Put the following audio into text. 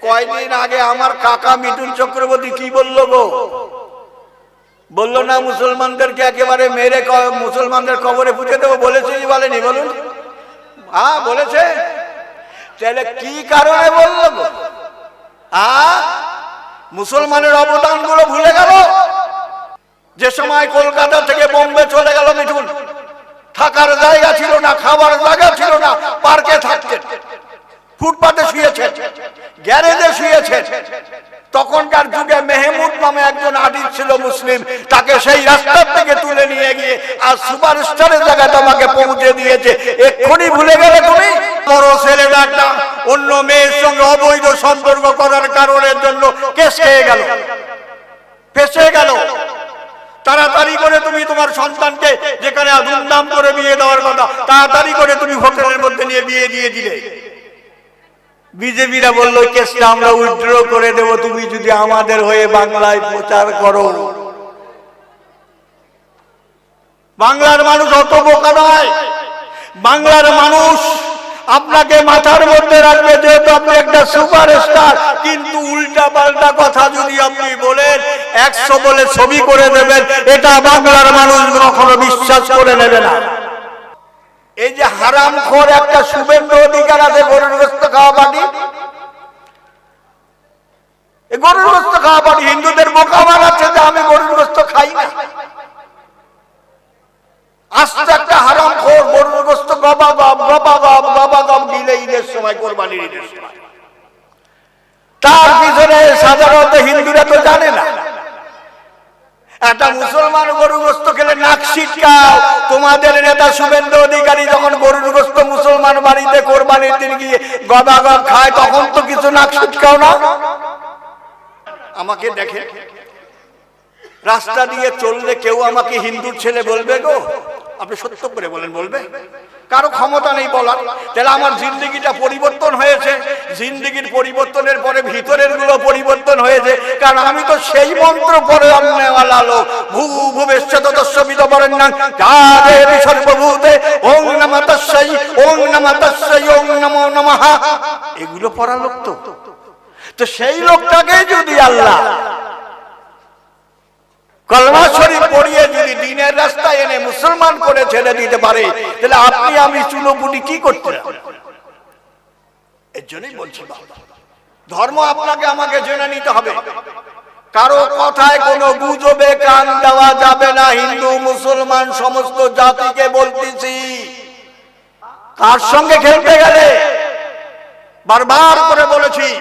কয়দিন আগে আমার কাকা মিঠুন চক্রবর্তী কি বললো গো, বললো না মুসলমানদেরকে একেবারে মেরে মুসলমানদের কবরে পুঁতে দেবো, বলেছে কি বলেনি বলুন? হ্যাঁ বলেছে। তাহলে কি কারণে বললো গো? মুসলমানের অবদান গুলো ভুলে গেল? যে সময় কলকাতা থেকে বোম্বে চলে গেল মিঠুন, থাকার জায়গা ছিল না, খাবার জায়গা ছিল না, পার্কে থাকতেন, ফুটপাতে শুয়েছেন, গ্যারেজে শুয়েছেন। তখনকার যুগে মেহমুদ নামে একজন আদিত ছিল মুসলিম, তাকে সেই রাস্তার থেকে তুলে নিয়ে গিয়ে আর সুপারস্টারের জায়গায় তোমাকে পৌঁছে দিয়েছে। এক্ষুনি ভুলে গেলে তুমি? বড় ছেলেটা একটা অন্য মেয়ের সঙ্গে অবৈধ সম্পর্ক করার কারণের জন্য কেস খেয়ে গেল, ফেঁসে গেল। তাড়াতাড়ি করে তুমি তোমার সন্তানকে, যেখানে ধুমধাম করে বিয়ে দেওয়ার কথা, তাড়াতাড়ি করে তুমি হোটেলের মধ্যে নিয়ে বিয়ে দিয়ে দিলে। বিজেপিরা বললো কেসটা আমরা উইথড্র করে দেব তুমি যদি আমাদের হয়ে বাংলায় প্রচার করো। বাংলার মানুষ অত বোকা নয়। বাংলার মানুষ আপনাকে মাথার মধ্যে রাখবে, যেহেতু আপনি একটা সুপারস্টার। কিন্তু উল্টা পাল্টা কথা যদি আপনি বলেন, 100 বলে ছবি করে দেবেন, এটা বাংলার মানুষ কখনো বিশ্বাস করে নেবে না। এই যে হারামখোর একটা শুভেন্দু অধিকার আছে, গরুর গোশত খাওয়া পার্টি, গরুর গোশত খাওয়া পার্টি হিন্দুদের বোকা বানাচ্ছে যে আমি গরুর গোশত খাই না। আস্তে একটা হারামখোর গরুর গোশত গবাগব দিলে ঈদের সময়, কোরবানির ঈদের সময়। তার পিছনে সাধারণত হিন্দুরা তো জানে না। একটা মুসলমান গরুর গোশত খেলে নাক ছিটকাও। তোমাদের নেতা শুভেন্দু অধিকারী যখন গরুর গোশত মুসলমান বাড়িতে কোরবানির দিন গিয়ে গবাগব খায়, তখন তো কিছু নাক ছিটকাও না? আমাকে দেখে রাস্তা দিয়ে চললে কেউ আমাকে হিন্দুর ছেলে বলবে গো? আপনি সত্য করে বলেন, বলবে? কারো ক্ষমতা নেই বলার। তাহলে আমার জিন্দেগিটা পরিবর্তন হয়েছে। জিন্দেগির পরিবর্তনের পরে ভিতরের গুলো পরিবর্তন হয়েছে, কারণ আমি তো সেই মন্ত্র পরে আননেওয়ালা লোক। ভূভুবেশ্বতস্যবিদ বরেণ্যং যাদেবী সর্বভূতে ওং নমঃ তস্যৈ, ওং নমঃ তস্যৈ, ওং নমো নমঃ, এগুলো পড়া লোক। তো সেই লোকটাকে যদি আল্লাহ কলমা শরীফ পড়িয়ে যদি দিনের রাস্তায় এনে মুসলমান করে ছেড়ে দিতে পারে, তাহলে আপনি আমি চুলোপুটি কি করতে? এর জন্যই বলছি, ধর্ম আপনাকে আমাকে জেনে নিতে হবে। কারো কথায় কোনো গুজবে কান দেওয়া যাবে না। হিন্দু মুসলমান সমস্ত জাতিকে বলতেছি, কার সঙ্গে খেলতে গেলে বারবার করে বলেছি,